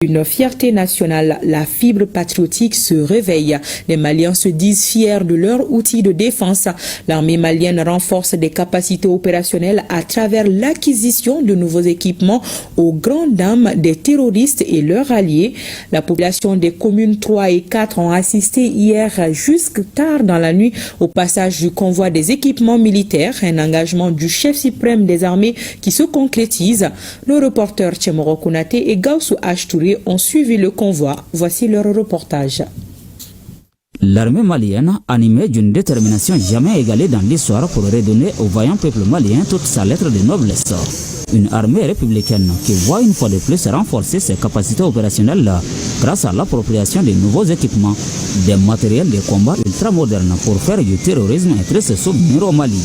Une fierté nationale, la fibre patriotique se réveille. Les Maliens se disent fiers de leurs outils de défense. L'armée malienne renforce des capacités opérationnelles à travers l'acquisition de nouveaux équipements aux grandes dames des terroristes et leurs alliés. La population des communes 3 et 4 ont assisté hier jusque tard dans la nuit au passage du convoi des équipements militaires, un engagement du chef suprême des armées qui se concrétise. Nos reporters Tchemoro Konaté et Gaussou Ashtouré ont suivi le convoi. Voici leur reportage. L'armée malienne, animée d'une détermination jamais égalée dans l'histoire pour redonner au vaillant peuple malien toute sa lettre de noblesse. Une armée républicaine qui voit une fois de plus renforcer ses capacités opérationnelles grâce à l'appropriation de nouveaux équipements, des matériels de combat ultramodernes pour faire du terrorisme un triste souvenir au Mali.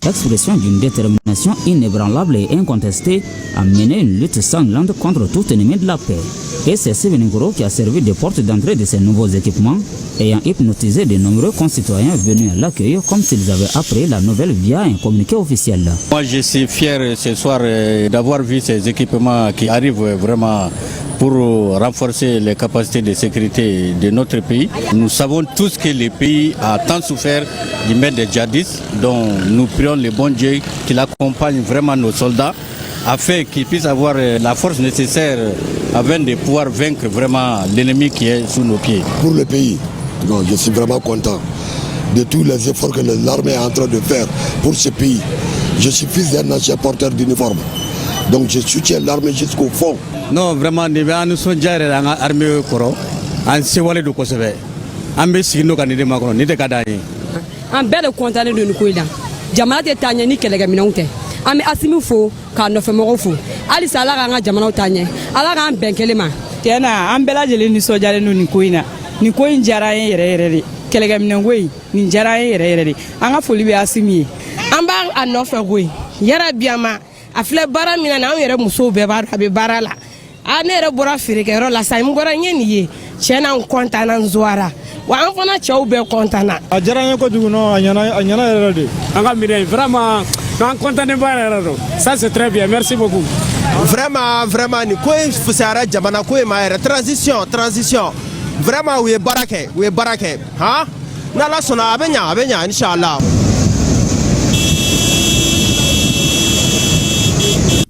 Expression d'une détermination inébranlable et incontestée à mener une lutte sanglante contre tout ennemi de la paix. Et c'est Sévéningoro qui a servi de porte d'entrée de ces nouveaux équipements, ayant hypnotisé de nombreux concitoyens venus à l'accueil comme s'ils avaient appris la nouvelle via un communiqué officiel. Moi je suis fier ce soir d'avoir vu ces équipements qui arrivent vraiment pour renforcer les capacités de sécurité de notre pays. Nous savons tous que le pays a tant souffert du maître des djihadistes, dont nous prions le bon Dieu qu'il accompagne vraiment nos soldats afin qu'ils puissent avoir la force nécessaire afin de pouvoir vaincre vraiment l'ennemi qui est sous nos pieds. Pour le pays, non, je suis vraiment content de tous les efforts que l'armée est en train de faire pour ce pays. Je suis fils d'un ancien porteur d'uniforme, donc je soutiens l'armée jusqu'au fond. Non, vraiment, nous sommes déjà dans l'armée, en Sewale de Kosovo. En Bessie, nous avons des Macron, ni des Kadaï. En belle content de nous couler. Jamana de Tanya ni Kelegaminonte. En Asimufo, car nous faisons Morofo. Alice Alara Jamana Tanya. Alara Benkelema. Tiana, en bella de l'Unisoja ni Kuina. Ni Kuin Jara Rere. Kelegaminaway, ni Jara Rere. Anga Folibi Asimi. Amba Anofa Yara Biama. A fleur baramina na yere muso bebar habe barala anere bora firike ro la sai ngora nyeni chena nkontana nzuara wa anfona chau be kontana ajara ko duguno anyana rede anga mire vraiment non contane bara ro ça c'est très bien, merci beaucoup. Vraiment ni ko fusara jamana ko ma era transition vraiment we barake ha na la sona abenya inshallah.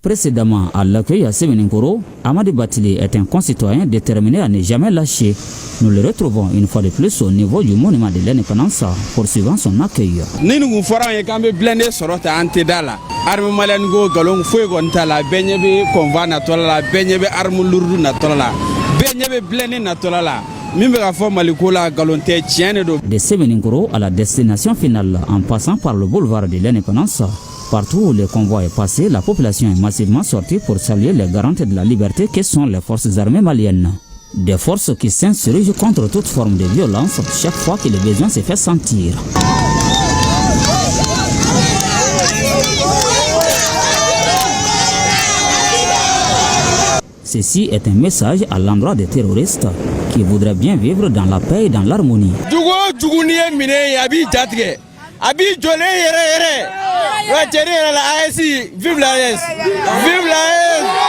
Précédemment à l'accueil à Sévéningoro, Amadi Batili est un concitoyen déterminé à ne jamais lâcher. Nous le retrouvons une fois de plus au niveau du monument de l'indépendance, poursuivant son accueil. Nous ferons un blindé sur notre antedala. Arme malengo galong fuego ntala benyebe konva na tolala benyebe arme lourd na tolala benyebe blindé na tolala. De Sévéningoro à la destination finale, en passant par le boulevard de l'indépendance, partout où le convoi est passé, la population est massivement sortie pour saluer les garantes de la liberté que sont les forces armées maliennes. Des forces qui s'insurgent contre toute forme de violence chaque fois que le besoin se fait sentir. Ceci est un message à l'endroit des terroristes qui voudraient bien vivre dans la paix et dans l'harmonie. Vive la AS! Vive la AS! Vive la AS!